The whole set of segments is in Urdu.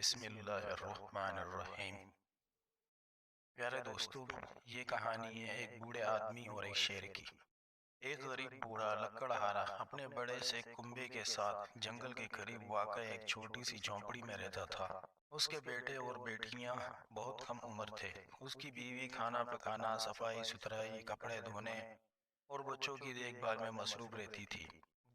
بسم اللہ الرحمن الرحیم۔ پیارے دوستو، یہ کہانی ہے ایک بوڑھے آدمی اور ایک شیر کی۔ ایک غریب بوڑھا لکڑہارا اپنے بڑے سے کنبے کے ساتھ جنگل کے قریب واقع ایک چھوٹی سی جھونپڑی میں رہتا تھا۔ اس کے بیٹے اور بیٹیاں بہت کم عمر تھے۔ اس کی بیوی کھانا پکانا، صفائی ستھرائی، کپڑے دھونے اور بچوں کی دیکھ بھال میں مصروف رہتی تھی۔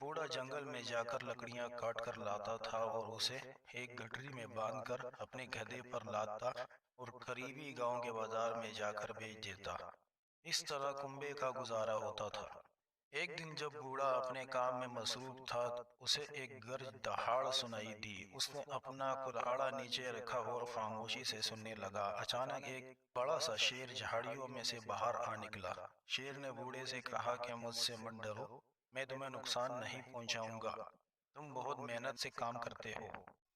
بوڑھا جنگل میں جا کر لکڑیاں کاٹ کر لاتا تھا اور اسے ایک گٹری میں باندھ کر اپنے گدھے پر لادا اور قریبی گاؤں کے بازار میں جا کر بیچ دیتا۔ اس طرح کنبے کا گزارا ہوتا تھا۔ ایک دن جب بوڑھا اپنے کام میں مصروف تھا، اسے ایک گرج دہاڑ سنائی دی۔ اس نے اپنا کلہاڑا نیچے رکھا اور خاموشی سے سننے لگا۔ اچانک ایک بڑا سا شیر جھاڑیوں میں سے باہر آ نکلا۔ شیر نے بوڑھے سے کہا کہ مجھ سے مت ڈرو، میں تمہیں نقصان نہیں پہنچاؤں گا۔ تم بہت محنت سے کام کرتے ہو،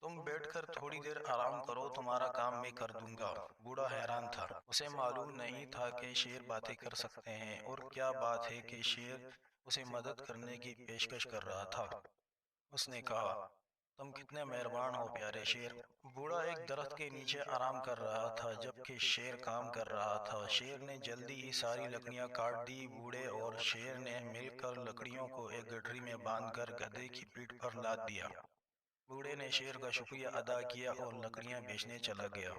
تم بیٹھ کر تھوڑی دیر آرام کرو، تمہارا کام میں کر دوں گا۔ بوڑھا حیران تھا، اسے معلوم نہیں تھا کہ شیر باتیں کر سکتے ہیں، اور کیا بات ہے کہ شیر اسے مدد کرنے کی پیشکش کر رہا تھا۔ اس نے کہا، تم کتنے مہربان ہو پیارے شیر۔ بوڑھا ایک درخت کے نیچے آرام کر رہا تھا جبکہ شیر کام کر رہا تھا۔ شیر نے جلدی ہی ساری لکڑیاں کاٹ دی۔ بوڑھے اور شیر نے مل کر لکڑیوں کو ایک گٹری میں باندھ کر گدھے کی پیٹھ پر لاد دیا۔ بوڑھے نے شیر کا شکریہ ادا کیا اور لکڑیاں بیچنے چلا گیا۔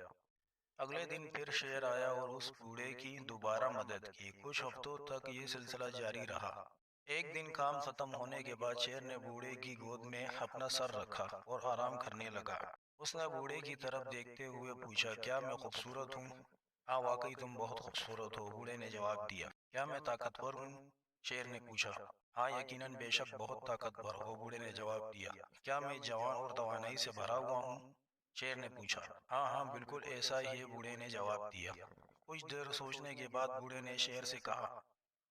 اگلے دن پھر شیر آیا اور اس بوڑھے کی دوبارہ مدد کی۔ کچھ ہفتوں تک یہ سلسلہ جاری رہا۔ ایک دن کام ختم ہونے کے بعد شیر نے بوڑھے کی گود میں اپنا سر رکھا اور آرام کرنے لگا۔ اس نے بوڑھے کی طرف دیکھتے ہوئے پوچھا، کیا میں خوبصورت ہوں؟ ہاں، واقعی تم بہت خوبصورت ہو، بوڑھے نے جواب دیا۔ کیا میں طاقتور ہوں؟ شیر نے پوچھا۔ ہاں یقیناً، بے شک بہت طاقتور ہو، بوڑھے نے جواب دیا۔ کیا میں جوان اور توانائی سے بھرا ہوا ہوں؟ شیر نے پوچھا۔ ہاں ہاں، بالکل ایسا ہی ہے، بوڑھے نے جواب دیا۔ کچھ دیر سوچنے کے بعد بوڑھے نے شیر سے کہا،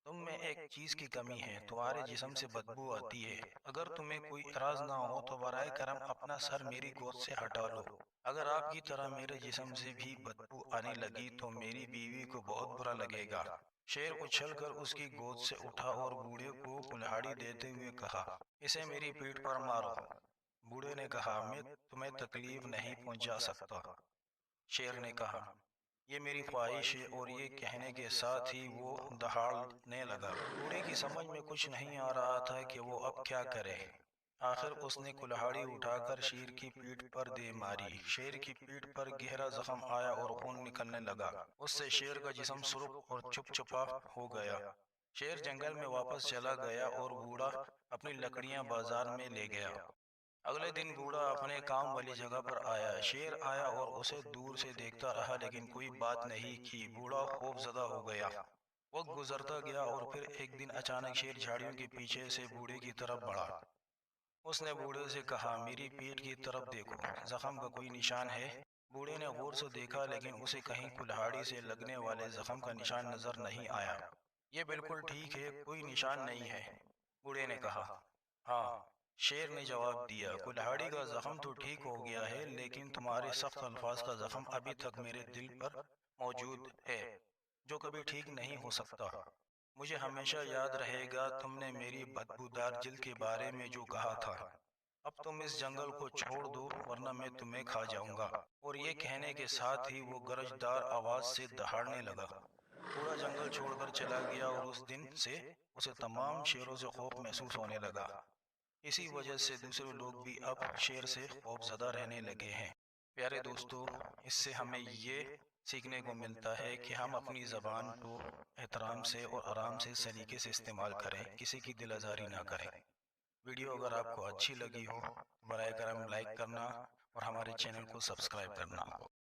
تم میں ایک چیز کی کمی ہے، تمہارے جسم سے بدبو آتی ہے۔ اگر تمہیں کوئی اعتراض نہ ہو تو براہ کرم اپنا سر میری گود سے ہٹا لو۔ اگر آپ کی طرح میرے جسم سے بھی بدبو آنے لگی تو میری بیوی کو بہت برا لگے گا۔ شیر اچھل کر اس کی گود سے اٹھا اور بوڑھے کو کلہاڑی دیتے ہوئے کہا، اسے میری پیٹھ پر مارو۔ بوڑھے نے کہا، میں تمہیں تکلیف نہیں پہنچا سکتا۔ شیر نے کہا، یہ میری خواہش ہے، اور یہ کہنے کے ساتھ ہی وہ دہاڑنے لگا۔ بوڑھے کی سمجھ میں کچھ نہیں آ رہا تھا کہ وہ اب کیا کرے۔ آخر اس نے کلہاڑی اٹھا کر شیر کی پیٹھ پر دے ماری۔ شیر کی پیٹھ پر گہرا زخم آیا اور خون نکلنے لگا۔ اس سے شیر کا جسم سرخ اور چپ چپا ہو گیا۔ شیر جنگل میں واپس چلا گیا اور بوڑھا اپنی لکڑیاں بازار میں لے گیا۔ اگلے دن بوڑھا اپنے کام والی جگہ پر آیا۔ شیر آیا اور اسے دور سے دیکھتا رہا لیکن کوئی بات نہیں کی۔ بوڑھا خوف زدہ ہو گیا۔ وقت گزرتا گیا اور پھر ایک دن اچانک شیر جھاڑیوں کے پیچھے سے بوڑھے کی طرف بڑھا۔ اس نے بوڑھے سے کہا، میری پیٹھ کی طرف دیکھو، زخم کا کوئی نشان ہے؟ بوڑھے نے غور سے دیکھا لیکن اسے کہیں کلہاڑی سے لگنے والے زخم کا نشان نظر نہیں آیا۔ یہ بالکل ٹھیک ہے، کوئی نشان نہیں ہے، بوڑھے نے کہا۔ ہاں، شیر نے جواب دیا، کلہاڑی کا زخم تو ٹھیک ہو گیا ہے لیکن تمہارے سخت الفاظ کا زخم ابھی تک میرے دل پر موجود ہے، جو کبھی ٹھیک نہیں ہو سکتا۔ مجھے ہمیشہ یاد رہے گا تم نے میری بدبودار جلد کے بارے میں جو کہا تھا۔ اب تم اس جنگل کو چھوڑ دو ورنہ میں تمہیں کھا جاؤں گا۔ اور یہ کہنے کے ساتھ ہی وہ گرجدار آواز سے دہاڑنے لگا۔ پورا جنگل چھوڑ کر چلا گیا اور اس دن سے اسے تمام شیروں سے خوف محسوس ہونے لگا۔ اسی وجہ سے دوسرے لوگ بھی اب شیر سے خوف زدہ رہنے لگے ہیں۔ پیارے دوستو، اس سے ہمیں یہ سیکھنے کو ملتا ہے کہ ہم اپنی زبان کو احترام سے اور آرام سے سلیقے سے استعمال کریں، کسی کی دل آزاری نہ کریں۔ ویڈیو اگر آپ کو اچھی لگی ہو تو براہ کرم لائک کرنا اور ہمارے چینل کو سبسکرائب کرنا۔